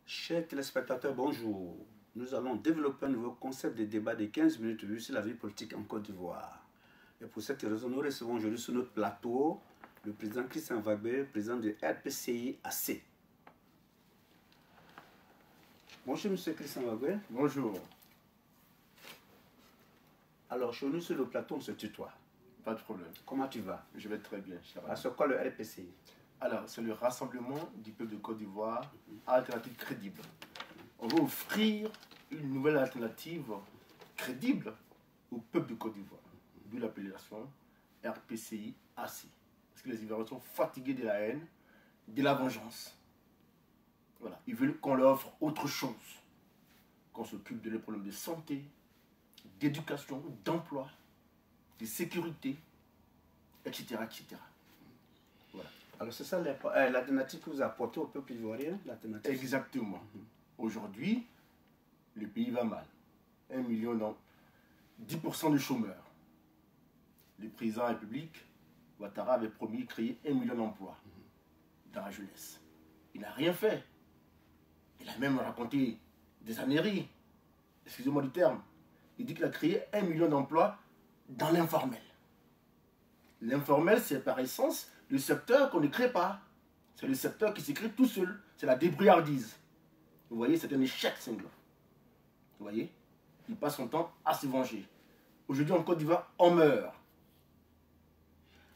Chers téléspectateurs, bonjour. Nous allons développer un nouveau concept de débat de 15 minutes sur la vie politique en Côte d'Ivoire. Et pour cette raison, nous recevons aujourd'hui sur notre plateau le président Christian Wagbé, président de RPCI-AC. Bonjour, monsieur Christian Wagbé. Bonjour. Alors, chez nous sur le plateau, on se tutoie. Pas de problème. Comment tu vas? Je vais très bien, cher ami. Alors, c'est quoi le RPCI? Alors, c'est le Rassemblement du peuple de Côte d'Ivoire, alternative crédible. On veut offrir une nouvelle alternative crédible au peuple de Côte d'Ivoire. D'où l'appellation RPCI-AC. Parce que les Ivoiriens sont fatigués de la haine, de la vengeance. Voilà. Ils veulent qu'on leur offre autre chose. Qu'on s'occupe de leurs problèmes de santé, d'éducation, d'emploi, de sécurité, etc. etc. Voilà. Alors, c'est ça l'alternative que vous apportez au peuple ivoirien? Exactement. Aujourd'hui, le pays va mal. 1 million dans 10% de chômeurs. Le président de la République, Ouattara, avait promis de créer 1 million d'emplois dans la jeunesse. Il n'a rien fait. Il a même raconté des âneries. Excusez-moi du terme. Il dit qu'il a créé 1 million d'emplois dans l'informel. L'informel, c'est par essence le secteur qu'on ne crée pas. C'est le secteur qui s'écrit tout seul. C'est la débrouillardise. Vous voyez, c'est un échec singlant. Vous voyez, il passe son temps à se venger. Aujourd'hui, en Côte d'Ivoire, on meurt.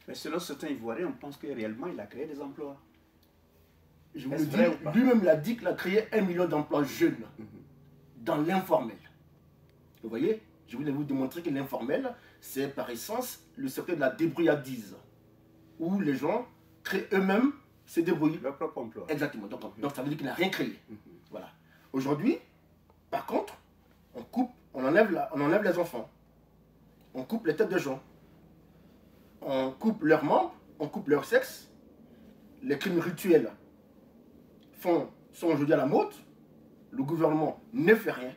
Mais selon certains Ivoiriens, on pense que réellement, il a créé des emplois. Je vous le dis, lui-même l'a dit qu'il a créé 1 million d'emplois jeunes dans l'informel. Vous voyez, je voulais vous démontrer que l'informel, c'est par essence le secteur de la débrouillardise, où les gens créent eux-mêmes, se débrouillent. Leur propre emploi. Exactement. Donc ça veut dire qu'il n'a rien créé. Voilà. Aujourd'hui, par contre, on enlève les enfants. On coupe les têtes de gens. On coupe leurs membres, on coupe leur sexe. Les crimes rituels sont aujourd'hui à la mode. Le gouvernement ne fait rien.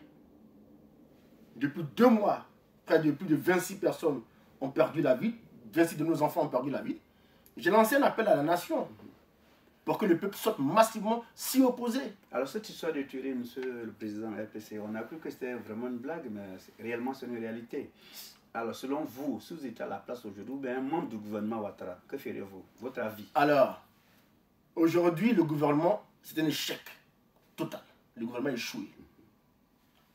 Depuis 2 mois, près de plus de 26 personnes ont perdu la vie. 26 de nos enfants ont perdu la vie. J'ai lancé un appel à la nation pour que le peuple soit massivement s'y opposer. Alors cette histoire de tuer monsieur le président RPC, on a cru que c'était vraiment une blague, mais réellement c'est une réalité. Alors selon vous, si vous étiez à la place aujourd'hui, un membre du gouvernement Ouattara, que ferez-vous? Votre avis? Alors, aujourd'hui, le gouvernement, c'est un échec total. Le gouvernement a échoué.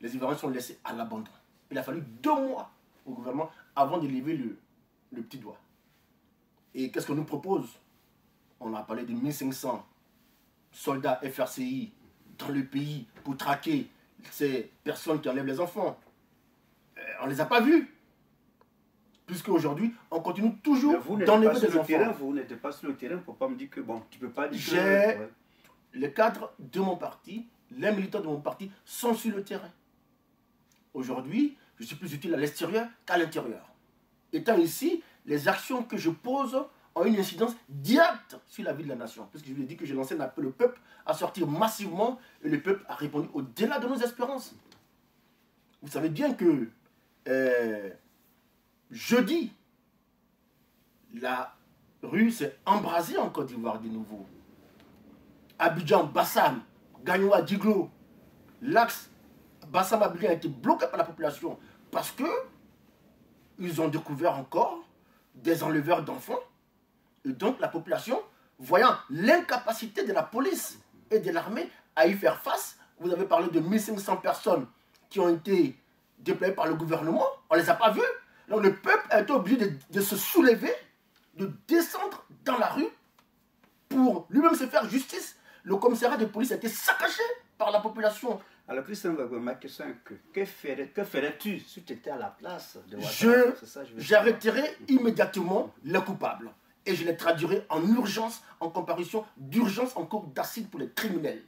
Les Ivoiriens sont laissés à l'abandon. Il a fallu 2 mois au gouvernement avant de lever le petit doigt. Et qu'est-ce qu'on nous propose? On a parlé de 1500 soldats FRCI dans le pays pour traquer ces personnes qui enlèvent les enfants. On ne les a pas vus. Puisque aujourd'hui, on continue toujours d'enlever des enfants. Vous n'êtes pas sur le terrain pour ne pas me dire que bon, tu ne peux pas dire que... J'ai les cadres de mon parti, les militants de mon parti sont sur le terrain. Aujourd'hui, je suis plus utile à l'extérieur qu'à l'intérieur. Étant ici, les actions que je pose ont une incidence directe sur la vie de la nation. Puisque je vous ai dit que j'ai lancé un appel au peuple à sortir massivement et le peuple a répondu au-delà de nos espérances. Vous savez bien que jeudi, la rue s'est embrasée en Côte d'Ivoire de nouveau. Abidjan, Bassam, Gagnoua, Diglo, l'axe Bassam-Abidjan a été bloqué par la population parce que ils ont découvert encore des enleveurs d'enfants. Et donc la population, voyant l'incapacité de la police et de l'armée à y faire face, vous avez parlé de 1500 personnes qui ont été déployées par le gouvernement, on ne les a pas vues. Donc le peuple a été obligé de se soulever, de descendre dans la rue pour lui-même se faire justice. Le commissariat de police a été saccagé par la population. Alors Christian Wagbé, ma question est que ferais-tu si tu étais à la place de Ouattara? J'arrêterai immédiatement les coupables. Et je les traduirai en urgence, en comparution d'urgence en cours d'acide pour les criminels.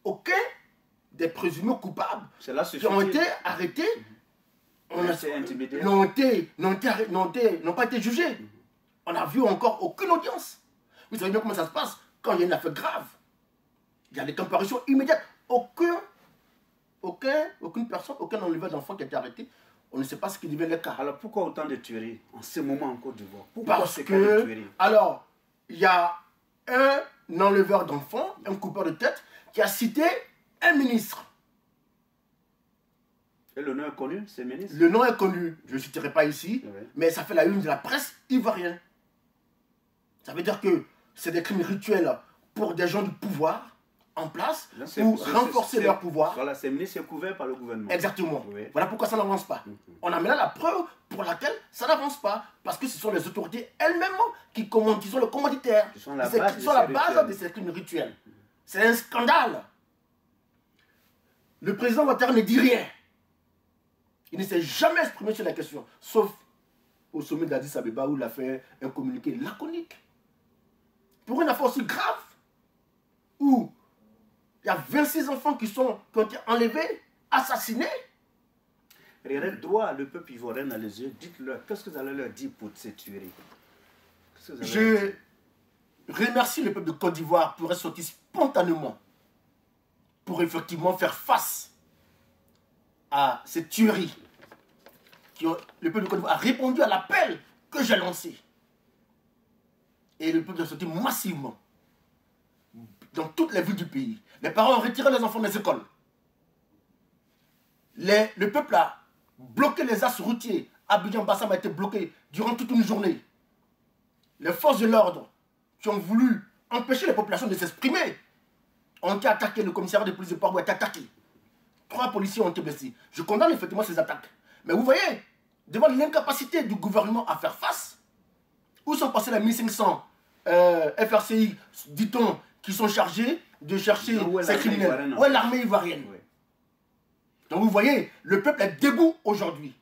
Aucun des présumés coupables qui ont été arrêtés n'ont pas été jugés. On n'a vu encore aucune audience. Vous savez bien comment ça se passe quand il y a une affaire grave. Il y a des comparutions immédiates. Aucune personne, aucun enleveur d'enfant qui a été arrêté, on ne sait pas ce qui devient le cas. Alors pourquoi autant de tueries en ce moment en Côte d'Ivoire? Pourquoi Parce ces cas de que, tueries? alors, il y a un enleveur d'enfants, un coupeur de tête, qui a cité un ministre. Et le nom est connu, c'est ministre? Le nom est connu, je ne citerai pas ici, Oui. mais ça fait la une de la presse ivoirienne. Ça veut dire que c'est des crimes rituels pour des gens du pouvoir en place Là, pour renforcer leur pouvoir. Voilà, ces ministres sont couverts par le gouvernement. Exactement. Oui. Voilà pourquoi ça n'avance pas. On a maintenant la preuve pour laquelle ça n'avance pas. Parce que ce sont les autorités elles-mêmes qui sont le commanditaire. Qui sont la base de ces crimes rituels. C'est un scandale. Le président Ouattara ne dit rien. Il ne s'est jamais exprimé sur la question. Sauf au sommet d'Addis Abeba où il a fait un communiqué laconique. Pour une affaire aussi grave. Où il y a 26 enfants qui ont été enlevés, assassinés. Regardez droit le peuple ivoirien dans les yeux. Dites-leur, qu'est-ce que vous allez leur dire pour ces tueries? Je remercie le peuple de Côte d'Ivoire pour être sorti spontanément pour effectivement faire face à cette tuerie. Le peuple de Côte d'Ivoire a répondu à l'appel que j'ai lancé. Et le peuple a sorti massivement dans toutes les villes du pays. Les parents ont retiré les enfants des écoles. Le peuple a bloqué les axes routiers. Abidjan-Bassam a été bloqué durant toute une journée. Les forces de l'ordre qui ont voulu empêcher les populations de s'exprimer ont été attaqués. Le commissariat de police de Port-Bouet a été attaqué. 3 policiers ont été blessés. Je condamne effectivement ces attaques. Mais vous voyez, devant l'incapacité du gouvernement à faire face, où sont passés les 1500 FRCI, dit-on, qui sont chargés de chercher ces criminels? Où est l'armée ivoirienne? Oui. Donc vous voyez, le peuple est debout aujourd'hui.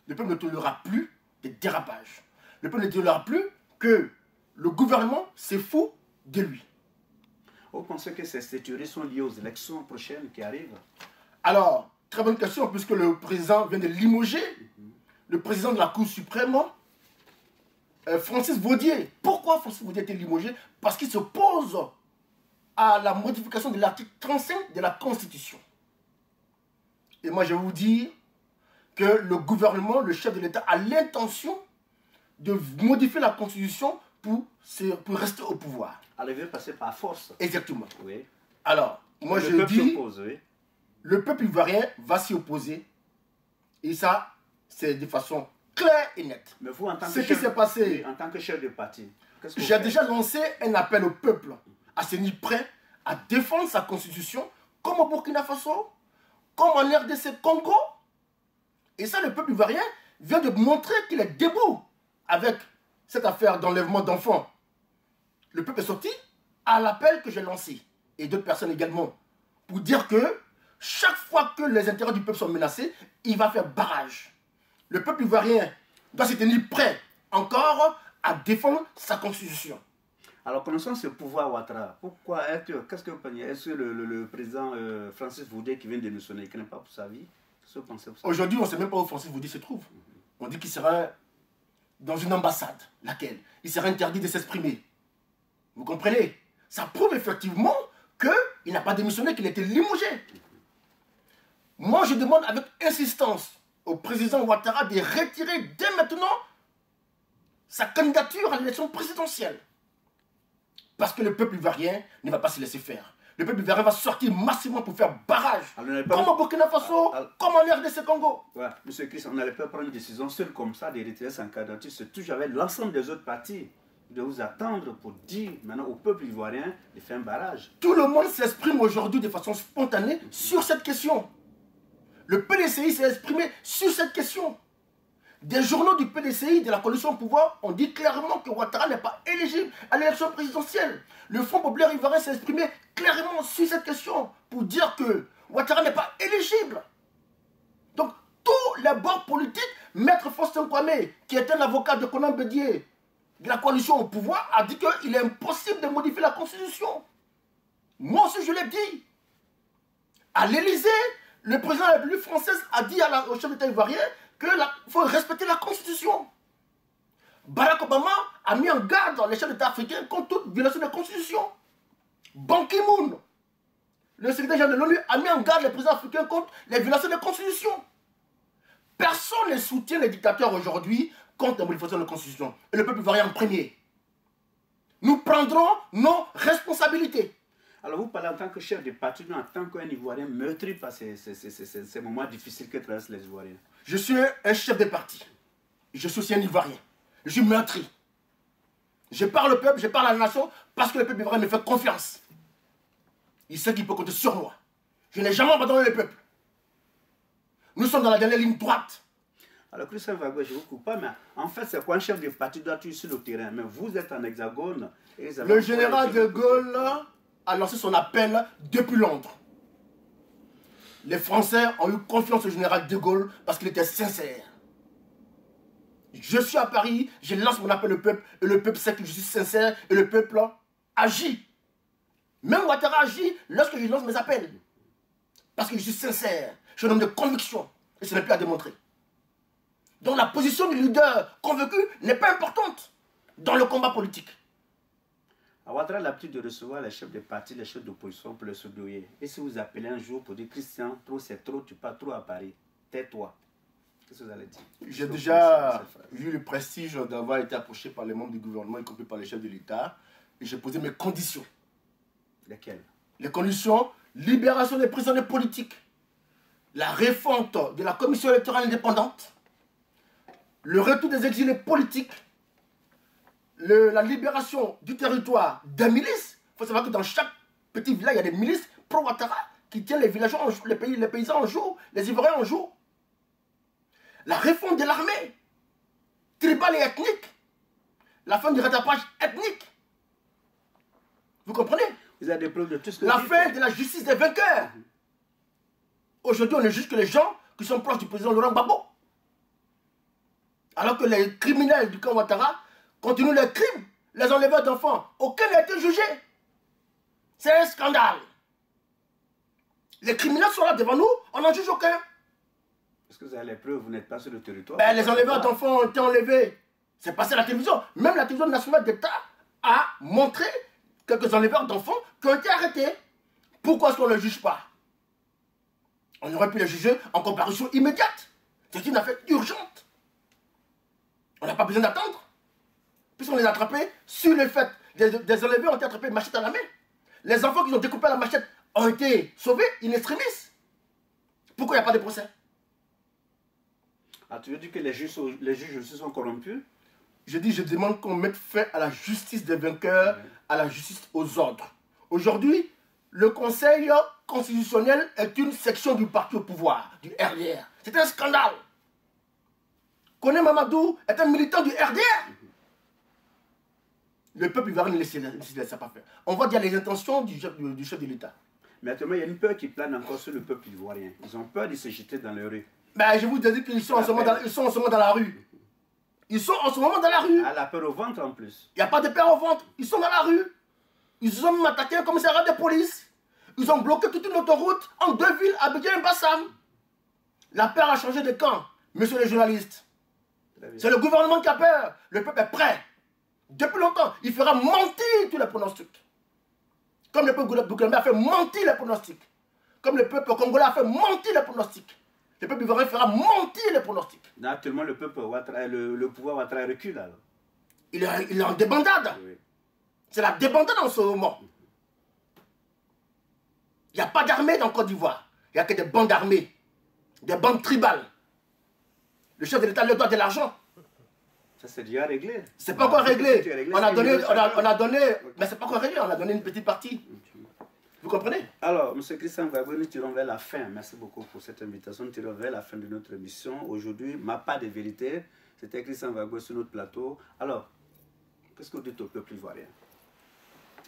Le peuple ne tolérera plus des dérapages. Le peuple ne tolérera plus que le gouvernement se fout de lui. Vous pensez que ces tueries sont liées aux élections prochaines qui arrivent? Alors, très bonne question, puisque le président vient de limoger le président de la Cour suprême, Francis Vaudier. Pourquoi Francis Vaudier a été limogé? Parce qu'il s'oppose à la modification de l'article 35 de la Constitution. Et moi, je vais vous dire que le gouvernement, le chef de l'État, a l'intention de modifier la Constitution pour rester au pouvoir. Alors, il veut passer par force. Exactement. Oui. Alors, moi, je dis, le peuple ivoirien va s'y opposer. Et ça, c'est de façon claire et nette. Mais vous, en tant que ce qui s'est passé, oui, en tant que chef de parti, j'ai déjà lancé un appel au peuple à se tenir prêt à défendre sa constitution, comme au Burkina Faso, comme en RDC Congo. Et ça, le peuple ivoirien vient de montrer qu'il est debout avec cette affaire d'enlèvement d'enfants. Le peuple est sorti à l'appel que j'ai lancé, et d'autres personnes également, pour dire que chaque fois que les intérêts du peuple sont menacés, il va faire barrage. Le peuple ivoirien doit se tenir prêt encore à défendre sa constitution. Alors, connaissant ce pouvoir Ouattara, pourquoi qu'est-ce que vous pensez? Est-ce que le président Francis Vaudier qui vient de démissionner, il n'est pas pour sa vie? Aujourd'hui, on ne sait même pas où Francis Vaudier se trouve. On dit qu'il sera dans une ambassade, laquelle il sera interdit de s'exprimer. Vous comprenez? Ça prouve effectivement qu'il n'a pas démissionné, qu'il a été limogé. Moi, je demande avec insistance au président Ouattara de retirer dès maintenant sa candidature à l'élection présidentielle. Parce que le peuple ivoirien ne va pas se laisser faire. Le peuple ivoirien va sortir massivement pour faire barrage. Comme au Burkina Faso, comme en RDC Congo. Ouais, monsieur Christ, on n'allait pas prendre une décision seule comme ça de retirer sa candidature. C'est toujours avec l'ensemble des autres partis de vous attendre pour dire maintenant au peuple ivoirien de faire un barrage. Tout le monde s'exprime aujourd'hui de façon spontanée sur cette question. Le PDCI s'est exprimé sur cette question. Des journaux du PDCI, de la coalition au pouvoir, ont dit clairement que Ouattara n'est pas éligible à l'élection présidentielle. Le Front populaire ivoirien s'est exprimé clairement sur cette question pour dire que Ouattara n'est pas éligible. Donc, tous les bords politiques, Maître Faustin Kwame, qui est un avocat de Konan Bédié, de la coalition au pouvoir, a dit qu'il est impossible de modifier la Constitution. Moi aussi, je l'ai dit. À l'Élysée, le président de la République française a dit au chef d'État ivoirien qu'il faut respecter la Constitution. Barack Obama a mis en garde les chefs d'État africains contre toute violation de la Constitution. Ban Ki-moon, le secrétaire général de l'ONU, a mis en garde les présidents africains contre les violations de la Constitution. Personne ne soutient les dictateurs aujourd'hui contre la modification de la Constitution. Et le peuple ivoirien en premier. Nous prendrons nos responsabilités. Alors vous parlez en tant que chef de parti, en tant qu'un Ivoirien meurtri par ces moments difficiles que traversent les Ivoiriens. Je suis un chef de parti. Je suis aussi un Ivoirien. Je suis meurtri. Je parle au peuple, je parle à la nation parce que le peuple ivoirien me fait confiance. Il sait qu'il peut compter sur moi. Je n'ai jamais abandonné le peuple. Nous sommes dans la dernière ligne droite. Alors Christian Vago, je ne vous coupe pas, mais en fait c'est quoi un chef de parti doit être sur le terrain? Mais vous êtes en hexagone. Et le général de Gaulle a lancé son appel depuis Londres. Les Français ont eu confiance au général de Gaulle parce qu'il était sincère. Je suis à Paris, je lance mon appel au peuple et le peuple sait que je suis sincère et le peuple agit. Même Ouattara agit lorsque je lance mes appels. Parce que je suis sincère, je suis un homme de conviction et ce n'est plus à démontrer. Donc la position du leader convaincu n'est pas importante dans le combat politique. Ouattara a l'habitude de recevoir les chefs de parti, les chefs d'opposition pour les soudoyer. Et si vous appelez un jour pour dire Christian, trop c'est trop, tu pars trop à Paris, tais-toi. Qu'est-ce que vous allez dire? J'ai déjà eu le prestige d'avoir été approché par les membres du gouvernement, y compris par les chefs de l'État, et j'ai posé mes conditions. Lesquelles? Les conditions, libération des prisonniers politiques, la refonte de la commission électorale indépendante, le retour des exilés politiques, la libération du territoire des milices. Il faut savoir que dans chaque petit village, il y a des milices pro-Ouattara qui tiennent les villageois, les paysans en jour, les Ivoiriens en jour. La réforme de l'armée, tribale et ethnique, la fin du rattrapage ethnique. Vous comprenez? Vous avez des preuves de tout ce que la fin de la justice des vainqueurs. Aujourd'hui, on ne juge que les gens qui sont proches du président Laurent Gbagbo. Alors que les criminels du camp Ouattara continuent leurs crimes, les enleveurs d'enfants. Aucun n'a été jugé. C'est un scandale. Les criminels sont là devant nous, on n'en juge aucun. Est-ce que vous avez les preuves? Vous n'êtes pas sur le territoire? Ben, les enleveurs d'enfants ont été enlevés. C'est passé à la télévision. Même la télévision nationale d'État a montré quelques enleveurs d'enfants qui ont été arrêtés. Pourquoi est-ce qu'on ne les juge pas? On aurait pu les juger en comparution immédiate. C'est une affaire urgente. On n'a pas besoin d'attendre. Puisqu'on les a attrapés sur le fait. Des enleveurs ont été attrapés machette à la main. Les enfants qui ont découpé la machette ont été sauvés in extremis. Pourquoi il n'y a pas de procès? Ah, tu veux dire que les juges aussi sont corrompus? Je dis, je demande qu'on mette fin à la justice des vainqueurs, à la justice aux ordres. Aujourd'hui, le Conseil constitutionnel est une section du parti au pouvoir, du RDR. C'est un scandale. Koné Mamadou est un militant du RDR. Le peuple ivoirien ne laisse pas faire. On voit dire les intentions du chef de l'État. Mais actuellement, il y a une peur qui plane encore sur le peuple ivoirien. Ils ont peur de se jeter dans les rues. Ben, je vous dis qu'ils sont en ce moment dans la rue. Ils sont en ce moment dans la rue. Ah, la peur au ventre en plus. Il n'y a pas de peur au ventre. Ils sont dans la rue. Ils ont attaqué un commissariat de police. Ils ont bloqué toute une autoroute en deux villes, Abidjan et Bassam. La peur a changé de camp, monsieur le journaliste. C'est le gouvernement qui a peur. Le peuple est prêt. Depuis longtemps, il fera mentir tous les pronostics. Comme le peuple burkinabé a fait mentir les pronostics. Comme le peuple congolais a fait mentir les pronostics. Le peuple ivoirien fera mentir les pronostics. Actuellement, le peuple le pouvoir Ouattara recule alors. Il est en débandade. Oui. C'est la débandade en ce moment. Il n'y a pas d'armée dans Côte d'Ivoire. Il n'y a que des bandes armées. Des bandes tribales. Le chef de l'État leur doit de l'argent. Ça c'est déjà réglé. C'est pas encore réglé. On a donné, mais c'est pas encore réglé. On a donné une petite partie. Vous comprenez? Alors, M. Christian Gbagbo, nous tirons vers la fin. Merci beaucoup pour cette invitation. Nous tirons vers la fin de notre émission. Aujourd'hui, ma part de vérité, c'était Christian Gbagbo sur notre plateau. Alors, qu'est-ce que vous dites au peuple ivoirien?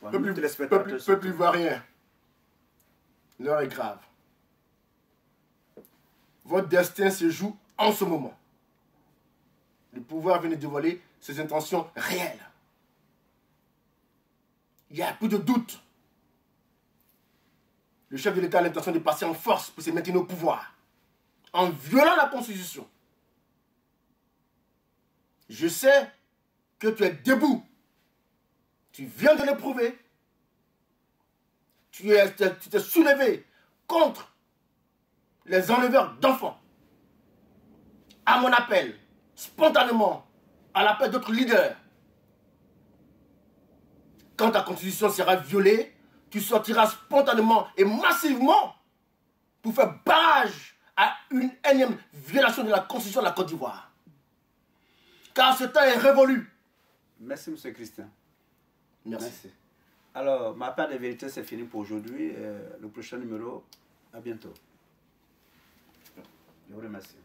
Peuple ivoirien, l'heure est grave. Votre destin se joue en ce moment. Le pouvoir vient de dévoiler ses intentions réelles. Il n'y a plus de doute. Le chef de l'État a l'intention de passer en force pour se maintenir au pouvoir, en violant la Constitution. Je sais que tu es debout. Tu viens de le prouver. Tu t'es soulevé contre les enleveurs d'enfants. à mon appel, spontanément, à l'appel d'autres leaders, quand ta constitution sera violée, tu sortiras spontanément et massivement pour faire barrage à une énième violation de la constitution de la Côte d'Ivoire. Car ce temps est révolu. Merci, M. Christian. Merci. Alors, ma part de vérité, c'est fini pour aujourd'hui. Le prochain numéro, à bientôt. Je vous remercie.